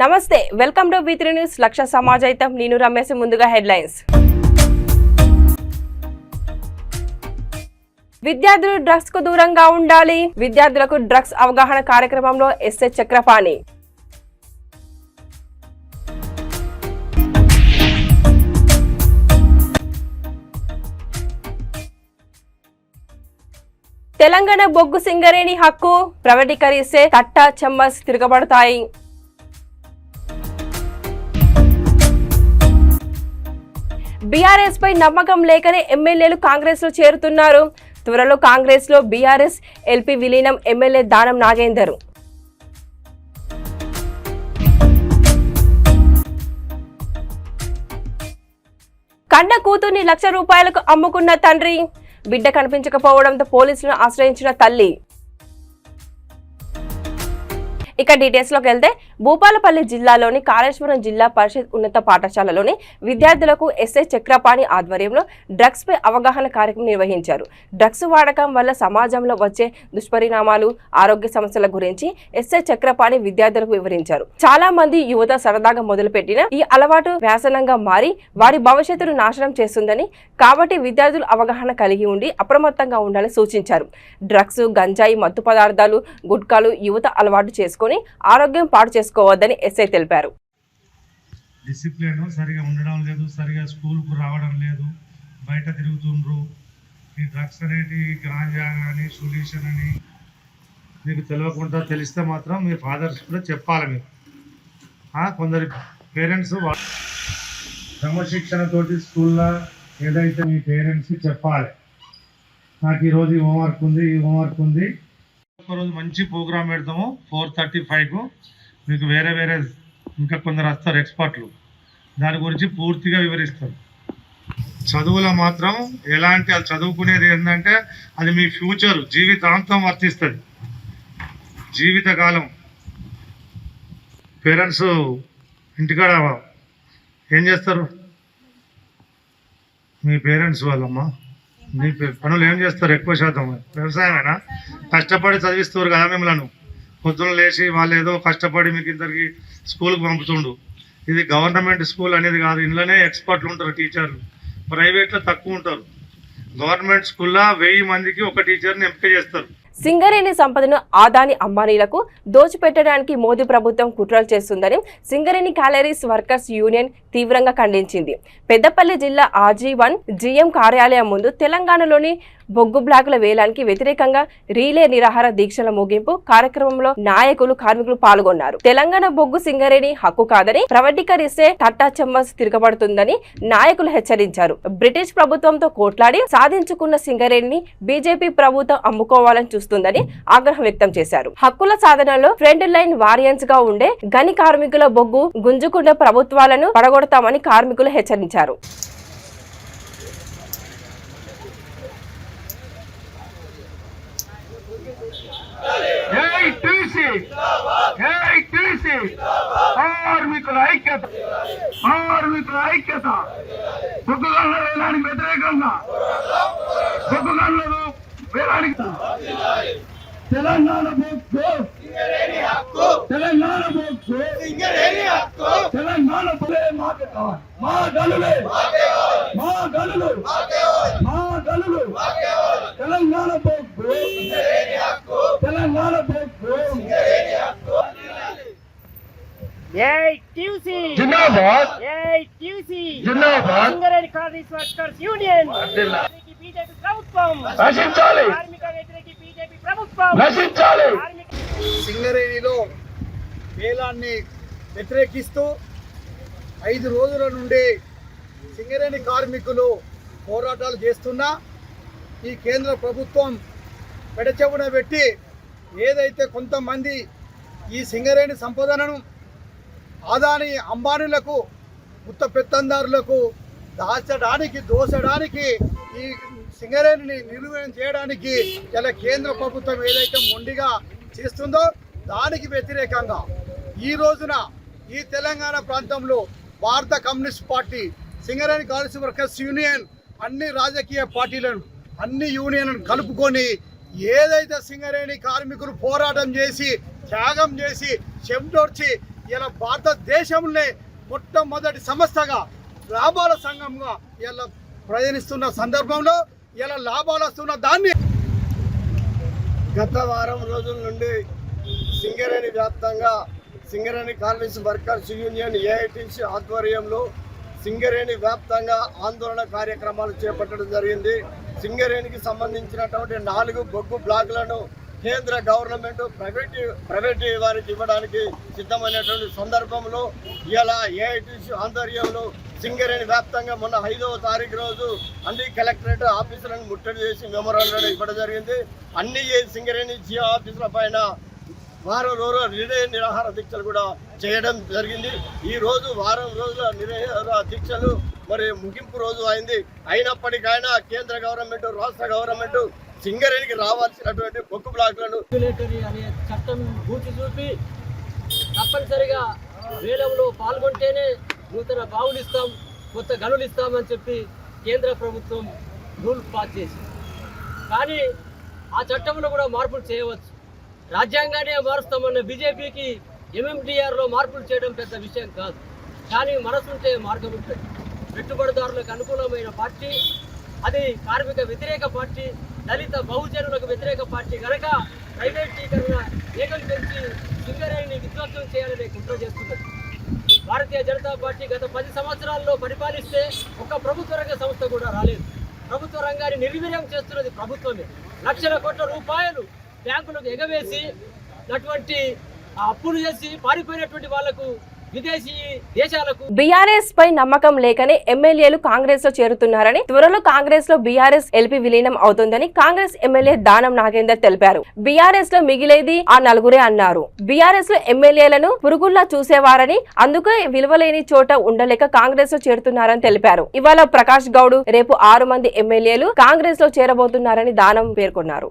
నమస్తే welcome to V3 news లక్ష సమాజైతం నేను రమేష్ ముందుగా హెడ్లైన్స్ విద్యార్థులు డ్రగ్స్ కు దూరంగా ఉండాలి విద్యార్థులకు డ్రగ్స్ అవగాహన కార్యక్రమంలో ఎస్ఐ చక్రపాణి తెలంగాణ బొగ్గు సింగరేణి హక్కు ప్రైవేటీకరిస్తే తట్టా చెమ్మస్ తిరగబడతాయి బీఆర్ఎస్ పై నమ్మకం లేకనే ఎమ్మెల్యేలు కాంగ్రెస్ లో చేరుతున్నారు త్వరలో కాంగ్రెస్ లో బీఆర్ఎస్ ఎల్పీ విలీనం ఎమ్మెల్యే దానం నాగేందర్ కన్న కూతుర్ని ₹1,00,000 అమ్ముకున్న తండ్రి బిడ్డ కనిపించకపోవడంతో పోలీసులను ఆశ్రయించిన తల్లి ఇక డీటెయిల్స్ లోకి వెళ్తే భూపాలపల్లి జిల్లాలోని కాళేశ్వరం జిల్లా పరిషత్ ఉన్నత పాఠశాలలోని విద్యార్థులకు ఎస్ఐ చక్రపాణి ఆధ్వర్యంలో డ్రగ్స్ పై అవగాహన కార్యక్రమం నిర్వహించారు డ్రగ్స్ వాడకం వల్ల సమాజంలో వచ్చే దుష్పరిణామాలు ఆరోగ్య సమస్యల గురించి ఎస్ఐ చక్రపాణి విద్యార్థులకు వివరించారు చాలా మంది యువత సరదాగా మొదలుపెట్టిన ఈ అలవాటు వ్యాసనంగా మారి వారి భవిష్యత్తును నాశనం చేస్తుందని కాబట్టి విద్యార్థులు అవగాహన కలిగి ఉండి అప్రమత్తంగా ఉండాలని సూచించారు డ్రగ్స్ గంజాయి మత్తు పదార్థాలు గుట్కాలు యువత అలవాటు చేసుకొని ఆరోగ్యం పాడు చేసుకోవద్దని ఎస్ఐ తెలిపారు డిసిప్లిన్ సరిగా ఉండడం లేదు సరిగా స్కూల్కు రావడం లేదు బయట తిరుగుతుండ్రు ఈ డ్రగ్స్ అనేటి గాంజా అని సొల్యూషన్ అని మీకు తెలియకుండా తెలిస్తే మాత్రం మీ ఫాదర్స్ కూడా చెప్పాలి మీరు కొందరి పేరెంట్స్ క్రమశిక్షణతోటి స్కూల్లో ఏదైతే మీ పేరెంట్స్కి చెప్పాలి నాకు ఈరోజు ఈ హోంవర్క్ ఉంది ఈ హోంవర్క్ ఉంది ఒకరోజు మంచి ప్రోగ్రామ్ పెడతాము 4:35కు మీకు వేరే వేరే ఇంకా కొందరు వస్తారు ఎక్స్పర్ట్లు దాని గురించి పూర్తిగా వివరిస్తారు చదువులో మాత్రం ఎలాంటి అది చదువుకునేది ఏంటంటే అది మీ ఫ్యూచర్ జీవితాంతం వర్తిస్తుంది జీవితకాలం పేరెంట్స్ ఇంటికాడ ఏం చేస్తారు మీ పేరెంట్స్ వాళ్ళమ్మా మీ పనులు ఏం చేస్తారు ఎక్కువ శాతం వ్యవసాయమేనా కష్టపడి చదివిస్తారు కదా మిమ్మల్ని పొద్దున లేచి వాళ్ళు ఏదో కష్టపడి మీకు ఇంతకి స్కూల్కి పంపుతుండు ఇది గవర్నమెంట్ స్కూల్ అనేది కాదు ఇంట్లోనే ఎక్స్పర్ట్లు ఉంటారు టీచర్లు ప్రైవేట్లో తక్కువ ఉంటారు గవర్నమెంట్ స్కూల్లో 1000 మందికి ఒక టీచర్ని ఎంపిక చేస్తారు సింగరేణి సంపదను ఆదాని అంబానీలకు దోచిపెట్టడానికి మోదీ ప్రభుత్వం కుట్రలు చేస్తుందని సింగరేణి క్యాలరీస్ వర్కర్స్ యూనియన్ తీవ్రంగా ఖండించింది పెద్దపల్లి జిల్లా RG1 GM కార్యాలయం ముందు తెలంగాణలోని బొగ్గు బ్లాకుల వేలానికి వ్యతిరేకంగా రీలే నిరాహార దీక్షల ముగింపు కార్యక్రమంలో నాయకులు కార్మికులు పాల్గొన్నారు తెలంగాణ బొగ్గు సింగరేణి హక్కు కాదని ప్రైవేటీకరిస్తే తట్టా చెమ్మస్ తిరగబడుతుందని నాయకులు హెచ్చరించారు బ్రిటిష్ ప్రభుత్వంతో కోట్లాడి సాధించుకున్న సింగరేణిని బీజేపీ ప్రభుత్వం అమ్ముకోవాలని చూస్తుందని ఆగ్రహం వ్యక్తం చేశారు హక్కుల సాధనలో ఫ్రంట్ లైన్ వారియన్స్ గా ఉండే గని కార్మికుల బొగ్గు గుంజుకున్న ప్రభుత్వాలను పడగొడతామని కార్మికులు హెచ్చరించారు కార్మికుల ఐక్యత బొగ్గు గనుల వేలానికి వ్యతిరేకంగా బొగ్గు గనుల వేలానికి తెలంగాణ బొగ్గు తెలంగాణ బొగ్గు తెలంగాణ మాకు కావాలి మా గనులే మా గనులు మా గనులు తెలంగాణ బొగ్గు తెలంగాణ బొగ్గు జిందాబాద్ జిందాబాద్ Singareni collieries workers union BJP ప్రభుత్వం నశించాలి కార్మిక వ్యతిరేక బీజేపీ ప్రభుత్వం నశించాలి సింగరేణిలో వేలాన్ని వ్యతిరేకిస్తూ 5 రోజుల నుండి సింగరేణి కార్మికులు పోరాటాలు చేస్తున్నా ఈ కేంద్ర ప్రభుత్వం పెడచెవున పెట్టి ఏదైతే కొంతమంది ఈ సింగరేణి సంపదనను ఆదాని అంబానీలకు ఉత్త పెత్తందారులకు దోచడానికి ఈ సింగరేణిని నిర్వహణ చేయడానికి ఇలా కేంద్ర ప్రభుత్వం ఏదైతే మొండిగా చేస్తుందో దానికి వ్యతిరేకంగా ఈ రోజున ఈ తెలంగాణ ప్రాంతంలో భారత communist party Singareni collieries workers union అన్ని రాజకీయ పార్టీలను అన్ని యూనియన్లను కలుపుకొని ఏదైతే సింగరేణి కార్మికులు పోరాటం చేసి త్యాగం చేసి చెమటోడ్చి ఇలా భారతదేశంలో మొట్టమొదటి సంస్థగా లాభాల సంఘంగా ఇలా ప్రయాణిస్తున్న సందర్భంలో ఇలా లాభాలు వస్తున్న దాన్ని గత వారం రోజుల నుండి సింగరేణి వ్యాప్తంగా Singareni colonies workers union AITC ఆధ్వర్యంలో సింగరేణి వ్యాప్తంగా ఆందోళన కార్యక్రమాలు చేపట్టడం జరిగింది. సింగరేణికి సంబంధించినటువంటి 4 బొగ్గు బ్లాకులను కేంద్ర గవర్నమెంట్ ప్రైవేట్ వారికి ఇవ్వడానికి సిద్ధమైనటువంటి సందర్భంలో ఇలా ఏఐటీసీ ఆధ్వర్యంలో సింగరేణి వ్యాప్తంగా మొన్న 5వ తారీఖు రోజు అన్ని కలెక్టరేట్ ఆఫీసులను ముట్టడి చేసి మెమోరాండం ఇవ్వడం జరిగింది. అన్ని సింగరేణి జియో ఆఫీసుల పైన వారం రోజుల నిరాహార దీక్షలు కూడా చేయడం జరిగింది. ఈ రోజు వారం రోజుల నిరాహార దీక్షలు మరి ముగింపు రోజు అయింది. అయినప్పటికైనా కేంద్ర గవర్నమెంట్ రాష్ట్ర గవర్నమెంట్ సింగరేణికి రావాల్సినటువంటి బొగ్గు బ్లాకులను అనే చట్టం పూర్తి చూపి తప్పనిసరిగా వేలంలో పాల్గొంటేనే నూతన బావులు ఇస్తాం, కొత్త గనులు ఇస్తామని చెప్పి కేంద్ర ప్రభుత్వం రూల్ పాస్ చేసింది. కానీ ఆ చట్టంలో కూడా మార్పులు చేయవచ్చు. రాజ్యాంగాన్ని మారుస్తామన్న బీజేపీకి ఎంఎండిఆర్లో మార్పులు చేయడం పెద్ద విషయం కాదు. కానీ మనసుంటే మార్గం ఉంటుంది. పెట్టుబడిదారులకు అనుకూలమైన పార్టీ అది, కార్మిక వ్యతిరేక పార్టీ, దళిత బహుజనులకు వ్యతిరేక పార్టీ కనుక ప్రైవేటీకరణ ఏకలు పెంచి సింగరేణిని విధ్వంసం చేయాలనే కుట్ర చేస్తున్నది. భారతీయ జనతా పార్టీ గత 10 సంవత్సరాల్లో పరిపాలిస్తే ఒక్క ప్రభుత్వ రంగ సంస్థ కూడా రాలేదు. ప్రభుత్వ రంగాన్ని నిర్వీర్యం చేస్తున్నది ప్రభుత్వమే. లక్షల కోట్ల రూపాయలు బ్యాంకులకు ఎగవేసి అటువంటి అప్పులు చేసి పారిపోయినటువంటి వాళ్లకు విదేశీ దేశాలకు బీఆర్ఎస్ పై నమ్మకం లేకనే ఎమ్మెల్యేలు కాంగ్రెస్ లో చేరుతున్నారని, త్వరలో కాంగ్రెస్ లో బీఆర్ఎస్ ఎల్పీ విలీనం అవుతుందని కాంగ్రెస్ ఎమ్మెల్యే దానం నాగేందర్ తెలిపారు. బీఆర్ఎస్ లో మిగిలేది ఆ 4 అన్నారు. బీఆర్ఎస్ లో ఎమ్మెల్యేలను పురుగుల్లా చూసేవారని, అందుకే విలువలేని చోట ఉండలేక కాంగ్రెస్ లో చేరుతున్నారని తెలిపారు. ఇవాళ ప్రకాష్ గౌడ్, రేపు 6 మంది ఎమ్మెల్యేలు కాంగ్రెస్ లో చేరబోతున్నారని దానం పేర్కొన్నారు.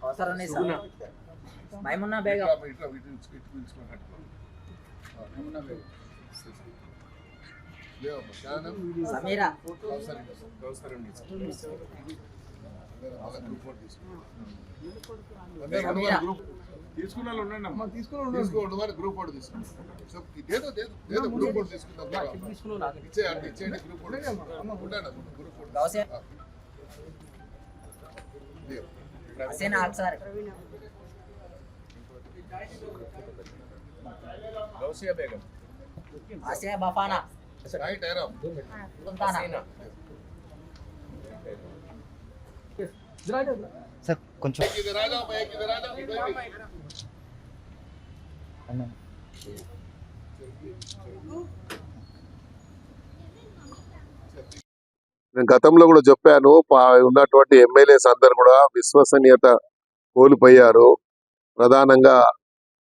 అవసరం మైమున్నా బేగం సమీరా తీసుకోండి గ్రూప్ ఫోటో తీసుకోండి. గ్రూప్ ఫోటో తీసుకుందాం. ఇచ్చేయండి గ్రూప్ ఫోటో. హసీనా అక్సర్, గౌసియా బేగం, ఆసియా బఫానా, రైట్ ఐరామ్, సుల్తానా. సార్ కొంచెం నేను గతంలో కూడా చెప్పాను, ఉన్నటువంటి ఎమ్మెల్యేస్ అందరు కూడా విశ్వసనీయత కోల్పోయారు. ప్రధానంగా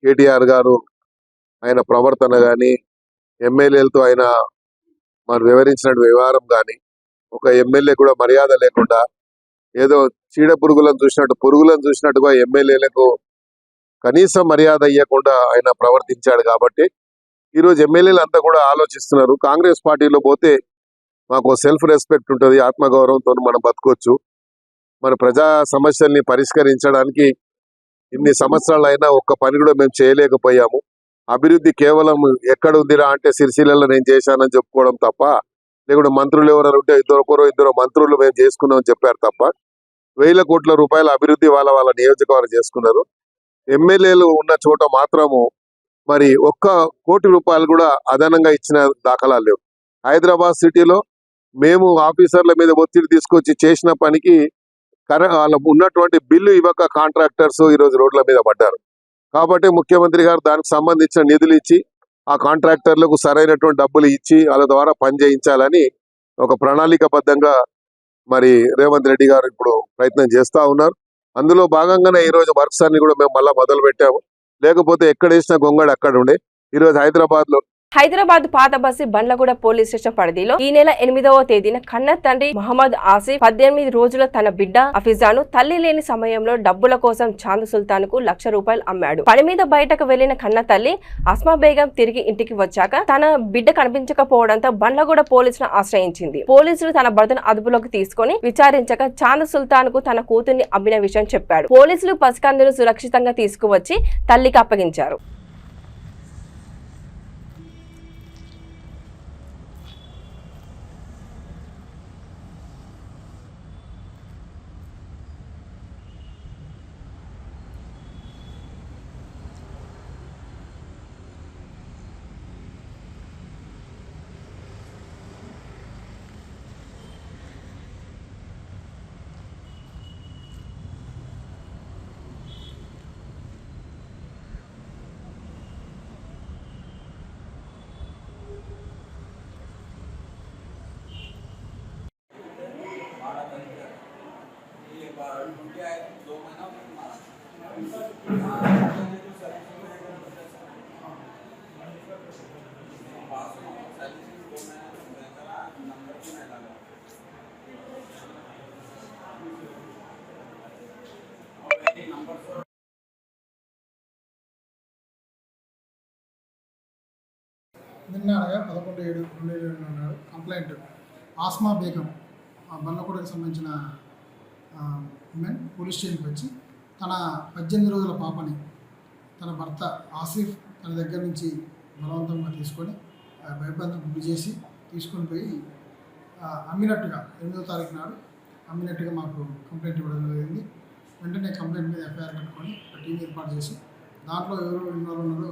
కేటీఆర్ గారు ఆయన ప్రవర్తన కానీ, ఎమ్మెల్యేలతో ఆయన మనం వివరించిన వ్యవహారం కానీ, ఒక ఎమ్మెల్యే కూడా మర్యాద లేకుండా ఏదో చీడ పురుగులను చూసినట్టుగా ఎమ్మెల్యేలకు కనీసం మర్యాద ఇవ్వకుండా ఆయన ప్రవర్తించాడు. కాబట్టి ఈరోజు ఎమ్మెల్యేలు అంతా కూడా ఆలోచిస్తున్నారు, కాంగ్రెస్ పార్టీలో పోతే మాకు సెల్ఫ్ రెస్పెక్ట్ ఉంటుంది, ఆత్మగౌరవంతో మనం బతకొచ్చు, మన ప్రజా సమస్యల్ని పరిష్కరించడానికి ఇన్ని సంవత్సరాలు అయినా ఒక్క పని కూడా మేము చేయలేకపోయాము. అభివృద్ధి కేవలం ఎక్కడ ఉందిరా అంటే సిరిసిల్లలో నేను చేశానని చెప్పుకోవడం తప్ప, లేకుంటే మంత్రులు ఎవరైనా ఉంటే ఇద్దరు మంత్రులు మేము చేసుకున్నామని చెప్పారు తప్ప, 1000 కోట్ల రూపాయల అభివృద్ధి వాళ్ళ నియోజకవర్గం చేసుకున్నారు. ఎమ్మెల్యేలు ఉన్న చోట మాత్రము మరి 1 కోటి రూపాయలు కూడా అదనంగా ఇచ్చిన దాఖలాలు లేవు. హైదరాబాద్ సిటీలో మేము ఆఫీసర్ల మీద ఒత్తిడి తీసుకొచ్చి చేసిన పనికి వాళ్ళ ఉన్నటువంటి బిల్లు ఇవ్వక కాంట్రాక్టర్స్ ఈరోజు రోడ్ల మీద పడ్డారు. కాబట్టి ముఖ్యమంత్రి గారు దానికి సంబంధించిన నిధులు ఇచ్చి ఆ కాంట్రాక్టర్లకు సరైనటువంటి డబ్బులు ఇచ్చి వాళ్ళ ద్వారా పని చేయించాలని ఒక ప్రణాళికబద్ధంగా మరి రేవంత్ రెడ్డి గారు ఇప్పుడు ప్రయత్నం చేస్తూ ఉన్నారు. అందులో భాగంగానే ఈరోజు వర్క్స్ అన్ని కూడా మేము మళ్ళీ మొదలు పెట్టాము. లేకపోతే ఎక్కడ వేసిన గొంగడు అక్కడ ఉండే. ఈరోజు హైదరాబాద్ పాత బస్సు బండ్లగూడ పోలీస్ స్టేషన్ పరిధిలో ఈ నెల 8వ తేదీన కన్న తండ్రి మహమ్మద్ ఆసిఫ్ 18 రోజుల తన బిడ్డ అఫీజాను తల్లి లేని సమయంలో డబ్బుల కోసం చాంద్ సుల్తాన్ కు ₹1,00,000 అమ్మాడు. పని మీద బయటకు వెళ్లిన కన్న తల్లి అస్మా బేగం తిరిగి ఇంటికి వచ్చాక తన బిడ్డ కనిపించకపోవడంతో బండ్లగూడ పోలీసులను ఆశ్రయించింది. పోలీసులు తన భర్తను అదుపులోకి తీసుకుని విచారించక చాంద్ సుల్తాన్ కు తన కూతుర్ని అమ్మిన విషయం చెప్పాడు. పోలీసులు పసికందును సురక్షితంగా తీసుకువచ్చి తల్లికి అప్పగించారు. నిన్న 11/7/2007 నాడు కంప్లైంట్ ఆస్మా బేగం బండ్లగూడకు సంబంధించిన ఉమెన్ పోలీస్ స్టేషన్కి వచ్చి తన 18 రోజుల పాపని తన భర్త ఆసిఫ్ తన దగ్గర నుంచి బలవంతంగా తీసుకొని భయబంధం గురి చేసి తీసుకొని పోయి అమ్మినట్టుగా 8వ తారీఖు నాడు అమ్మినట్టుగా మాకు కంప్లైంట్ ఇవ్వడం జరిగింది. వెంటనే కంప్లైంట్ మీద ఎఫ్ఐఆర్ కట్టుకొని ఒక టీం ఏర్పాటు చేసి దాంట్లో ఎవరు ఇన్వాల్వ్ ఉన్నారో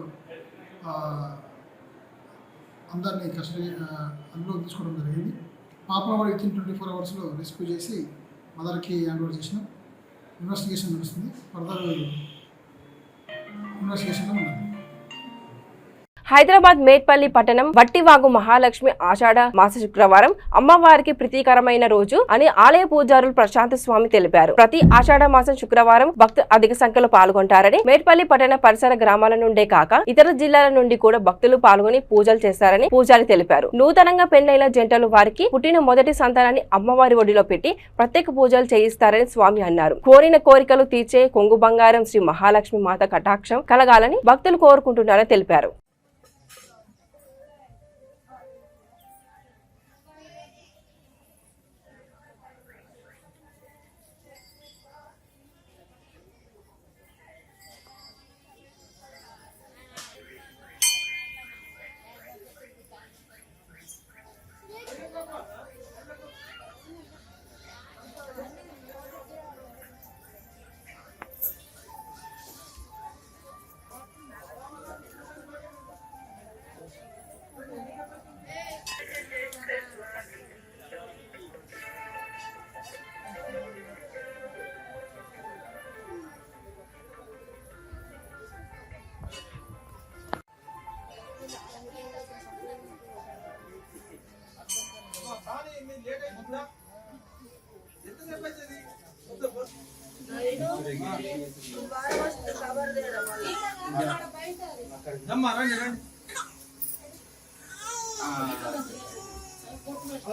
అందరినీ కస్టడీ అందులో తీసుకోవడం జరిగింది. పాపను కూడా వితిన్ 24 అవర్స్లో రెస్క్యూ చేసి మదర్కి హ్యాండ్ ఓవర్ చేసినాం. ఇన్వెస్టిగేషన్ నడుస్తుంది. ఫర్దర్ ఇన్వెస్టిగేషన్లో ఉన్నది. హైదరాబాద్ మేడ్పల్లి పట్టణం వట్టివాగు మహాలక్ష్మి ఆషాఢ మాస శుక్రవారం అమ్మవారికి ప్రీతికరమైన రోజు అని ఆలయ పూజారులు ప్రశాంత్ స్వామి తెలిపారు. ప్రతి ఆషాఢ మాసం శుక్రవారం భక్తులు అధిక సంఖ్యలో పాల్గొంటారని, మేడ్పల్లి పట్టణ పరిసర గ్రామాల నుండే కాక ఇతర జిల్లాల నుండి కూడా భక్తులు పాల్గొని పూజలు చేస్తారని పూజారి తెలిపారు. నూతనంగా పెళ్లైన జంటలు వారికి పుట్టిన మొదటి సంతానాన్ని అమ్మవారి ఒడిలో పెట్టి ప్రత్యేక పూజలు చేయిస్తారని స్వామి అన్నారు. కోరిన కోరికలు తీర్చే కొంగు బంగారం శ్రీ మహాలక్ష్మి మాత కటాక్షం కలగాలని భక్తులు కోరుకుంటున్నారని తెలిపారు.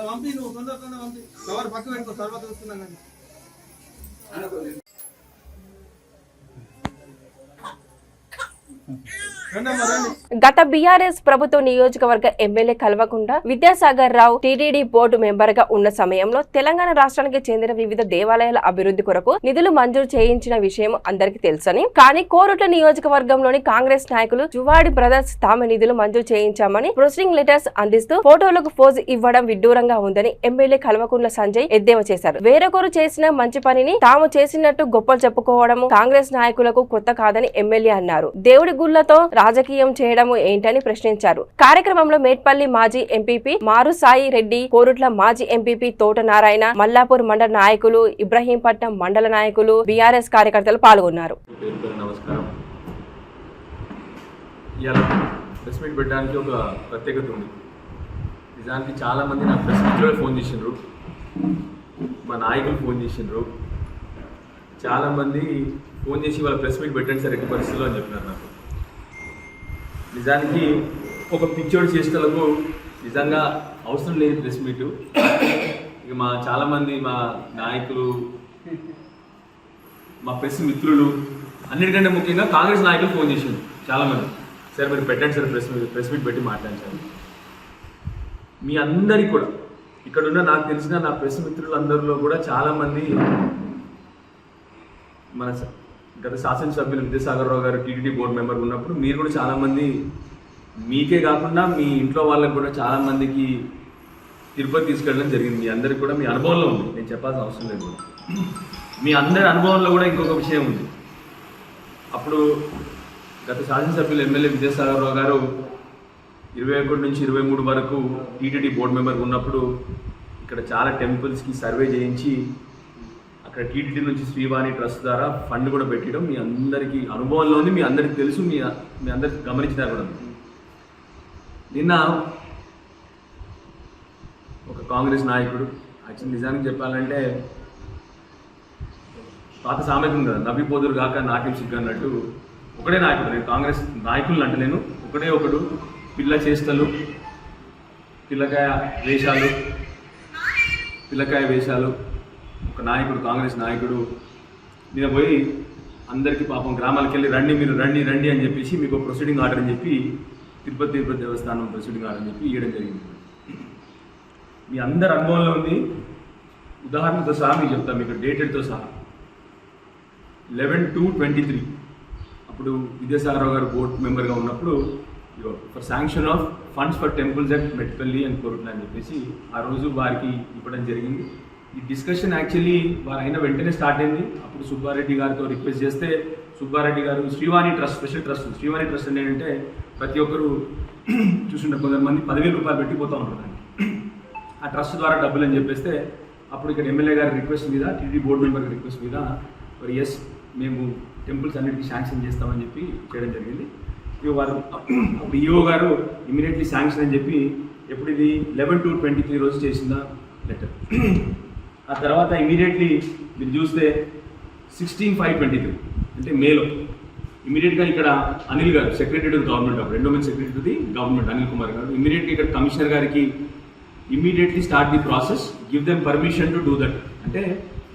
పంపి నువ్వు తొందరగా పంపి కవర్ పక్క పెట్టుకో తర్వాత చూస్తున్నాం కానీ గత బీఆర్ఎస్ ప్రభుత్వ నియోజకవర్గ MLA Kalvakuntla Vidyasagar Rao TTD board member గా ఉన్న సమయంలో తెలంగాణ రాష్ట్రానికి చెందిన వివిధ దేవాలయాల అభివృద్ధి కొరకు నిధులు మంజూరు చేయించిన విషయం అందరికీ తెలుసని, కానీ కోరుట్ల నియోజకవర్గంలోని కాంగ్రెస్ నాయకులు జువాడి బ్రదర్స్ తాము నిధులు మంజూరు చేయించామని ప్రొసీడింగ్ లెటర్స్ అందిస్తూ ఫోటోలకు ఫోజు ఇవ్వడం విడ్డూరంగా ఉందని ఎమ్మెల్యే కల్వకుంట్ల సంజయ్ ఎద్దేవా చేశారు. వేరొకరు చేసిన మంచి పనిని తాము చేసినట్టు గొప్పలు చెప్పుకోవడం కాంగ్రెస్ నాయకులకు కొత్త కాదని ఎమ్మెల్యే అన్నారు. దేవుడి గుళ్లతో రాజకీయం చేయడం ఏంటని ప్రశ్నించారు. కార్యక్రమంలో మేడ్పల్లి మాజీ ఎంపీపీ మారు సాయి రెడ్డి, కోరుట్ల మాజీ ఎంపీపీ తోట నారాయణ, మల్లాపూర్ మండల నాయకులు, ఇబ్రహీంపట్నం మండల నాయకులు, బీఆర్ఎస్ కార్యకర్తలు పాల్గొన్నారు. నమస్కారం. ఇలా ప్రెస్ మీట్ పెట్టడానికి ఒక ప్రత్యేకత ఉంది. నిజానికి చాలా మంది నాకు ప్రెస్ మీట్లో ఫోన్ చేసిండ్రు, మా నాయకులు ఫోన్ చేసిండ్రు, చాలామంది ఫోన్ చేసి వాళ్ళ ప్రెస్ మీట్ పెట్టండి సార్ ఎట్టి పరిస్థితుల్లో అని చెప్పినారు నాకు. నిజానికి ఒక పిచ్చోడి చేష్టలకు నిజంగా అవసరం లేదు ప్రెస్ మీటు. ఇక చాలామంది మా నాయకులు, మా ప్రెస్ మిత్రులు, అన్నిటికంటే ముఖ్యంగా కాంగ్రెస్ నాయకులు ఫోన్ చేసింది చాలామంది, సార్ మీరు పెట్టండి సార్ ప్రెస్ మీట్ పెట్టి మాట్లాడండి. మీ అందరికీ కూడా ఇక్కడున్న నాకు తెలిసిన నా ప్రెస్ మిత్రులందరిలో కూడా చాలామంది మన గత శాసనసభ్యులు విద్యాసాగర్ రావు గారు టీటీడీ బోర్డు మెంబర్ ఉన్నప్పుడు మీరు కూడా చాలామంది, మీకే కాకుండా మీ ఇంట్లో వాళ్ళకి కూడా చాలామందికి తిరుపతి తీసుకెళ్ళడం జరిగింది. మీ అందరికి కూడా మీ అనుభవంలో ఉంది, నేను చెప్పాల్సిన అవసరం లేదు. మీ అందరి అనుభవంలో కూడా ఇంకొక విషయం ఉంది. అప్పుడు గత శాసనసభ్యులు ఎమ్మెల్యే విద్యాసాగర్ రావు గారు 21 నుంచి 23 వరకు టీటీడీ బోర్డు మెంబర్ ఉన్నప్పుడు ఇక్కడ చాలా టెంపుల్స్కి సర్వే చేయించి అక్కడ టీటీడీ నుంచి శ్రీవాణి ట్రస్ట్ ద్వారా ఫండ్ కూడా పెట్టడం మీ అందరికీ అనుభవంలో ఉంది, మీ అందరికీ తెలుసు, మీ అందరికి గమనించినా కూడా. నిన్న ఒక కాంగ్రెస్ నాయకుడు, యాక్చువల్లీ నిజానికి చెప్పాలంటే పాత సామెత ఉంది కదా, నవ్విపోదురు కాక నాట్యం సిగ్గు అన్నట్టు, ఒకడే నాయకుడు, నేను కాంగ్రెస్ నాయకులను అంటలేను, ఒకడు పిల్ల చేష్టలు, పిల్లకాయ వేషాలు ఒక నాయకుడు, కాంగ్రెస్ నాయకుడు నిన్న పోయి అందరికీ పాపం గ్రామాలకు వెళ్ళి రండి మీరు రండి అని చెప్పేసి మీకు ప్రొసీడింగ్ ఆర్డర్ అని చెప్పి తిరుపతి దేవస్థానం ప్రొసీడింగ్ ఆర్డర్ అని చెప్పి ఇవ్వడం జరిగింది. మీ అందరి అనుభవంలో ఉంది. ఉదాహరణతో సహా మీకు చెప్తాను, మీకు డేటెడ్తో సహా 11/2/23 అప్పుడు విద్యాసాగరరావు గారు బోర్డు మెంబర్గా ఉన్నప్పుడు for sanction of funds for temples at Metpally and Korutla అని చెప్పేసి ఆ రోజు వారికి ఇవ్వడం జరిగింది. ఈ డిస్కషన్ యాక్చువల్లీ వారు అయిన వెంటనే స్టార్ట్ అయింది. అప్పుడు సుబ్బారెడ్డి గారితో రిక్వెస్ట్ చేస్తే సుబ్బారెడ్డి గారు Srivani trust, special trust, Srivani trust ఏంటంటే ప్రతి ఒక్కరు చూస్తుంటే కొంతమంది 10,000 రూపాయలు పెట్టిపోతూ ఉంటారు ఆ ట్రస్ట్ ద్వారా డబ్బులు అని చెప్పేస్తే, అప్పుడు ఇక్కడ ఎమ్మెల్యే గారి రిక్వెస్ట్ మీద, టీడీ బోర్డు మెంబర్ రిక్వెస్ట్ మీద ఎస్ మేము టెంపుల్స్ అన్నిటికీ శాంక్షన్ చేస్తామని చెప్పి చేయడం జరిగింది. వారు అప్పుడు ఈఓ గారు ఇమీడియట్లీ శాంక్షన్ అని చెప్పి, ఎప్పుడు ఇది 11/2/23 రోజు చేసిన లెటర్. ఆ తర్వాత ఇమీడియట్లీ మీరు చూస్తే 16/5/23 అంటే మేలో ఇమీడియట్గా ఇక్కడ అనిల్ గారు, సెక్రటరీ టు గవర్నమెంట్, అప్పుడు endowment secretary to the government Anil Kumar గారు ఇమీడియట్లీ ఇక్కడ కమిషనర్ గారికి immediately start the process, give them permission to do that. అంటే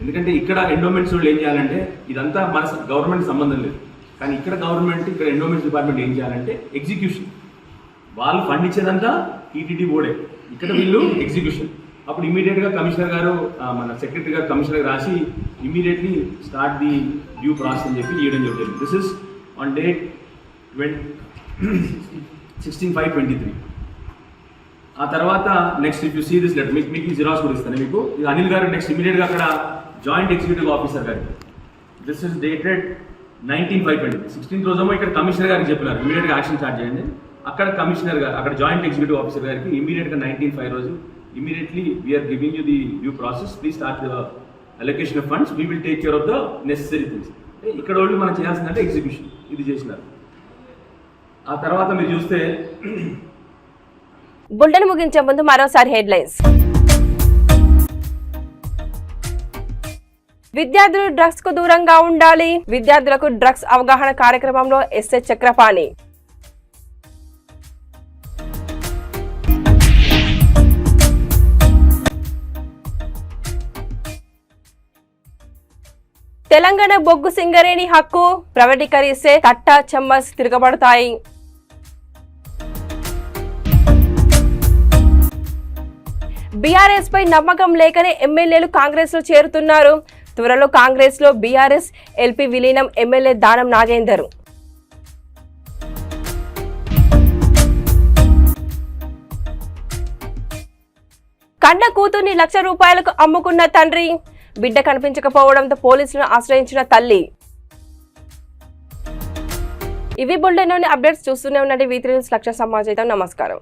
ఎందుకంటే ఇక్కడ ఎండోమెంట్స్ వాళ్ళు ఏం చేయాలంటే, ఇదంతా మన గవర్నమెంట్ సంబంధం లేదు, కానీ ఇక్కడ గవర్నమెంట్, ఇక్కడ ఎండోమెంట్స్ డిపార్ట్మెంట్ ఏం చేయాలంటే ఎగ్జిక్యూషన్, వాళ్ళు ఫండ్ ఇచ్చేదంతా టీటీడీ బోర్డే, ఇక్కడ వీళ్ళు ఎగ్జిక్యూషన్. అప్పుడు ఇమీడియట్గా కమిషనర్ గారు, మన సెక్రటరీ గారు కమిషనర్ రాసి immediately start the due process అని చెప్పి ఇవ్వడం జరుగుతుంది. This is on date 16/5/23. ఆ తర్వాత next if you see this letter, మీకు జిరాక్స్ కూడా ఇస్తాను మీకు. ఇది అనిల్ గారు నెక్స్ట్ ఇమీడియట్గా అక్కడ జాయింట్ ఎగ్జిక్యూటివ్ ఆఫీసర్ గారికి, దిస్ ఇస్ డేటెడ్ 19/5/23. 16th రోజేమో ఇక్కడ కమిషనర్ గారికి చెప్పినారు ఇమీడియట్గా యాక్షన్ స్టార్ట్ చేయండి. అక్కడ కమిషనర్ గారు, అక్కడ జాయింట్ ఎగ్జిక్యూటివ్ ఆఫీసర్ గారికి ఇమీడియట్గా 19/5 రోజు immediately we're giving you the due process, please start the allocation of funds, we will take care of the necessary things. ఇక్కడ వాళ్ళు మనం చేయాల్సిందంటే ఎగ్జిక్యూషన్, ఇది చేసినారు. ఆ తర్వాత మీరు చూస్తే బులెటిన్ ముగించే ముందు మరోసారి హెడ్లైన్స్. విద్యార్థులు డ్రగ్స్ కు దూరంగా ఉండాలి, విద్యార్థులకు డ్రగ్స్ అవగాహన కార్యక్రమంలో ఎస్ఐ చక్రపాణి. తెలంగాణ బొగ్గు సింగరేణి హక్కు ప్రైవేటీకరిస్తే కట్ట చెమ్మస్ తిరగబడతాయి. బీఆర్ఎస్ పై నమ్మకం లేకనే ఎమ్మెల్యేలు కాంగ్రెస్ లో చేరుతున్నారు. త్వరలో కాంగ్రెస్ లో బీఆర్ఎస్ ఎల్పీ విలీనం ఎమ్మెల్యే దానం నాగేందర్. కన్న కూతుర్ని ₹1,00,000 అమ్ముకున్న తండ్రి, బిడ్డ కనిపించకపోవడంతో పోలీసులను ఆశ్రయించిన తల్లి. ఇవి బులెటిన్లోని అప్డేట్స్. చూస్తూనే ఉండండి V3 న్యూస్. లక్ష్య సమాజం. నమస్కారం.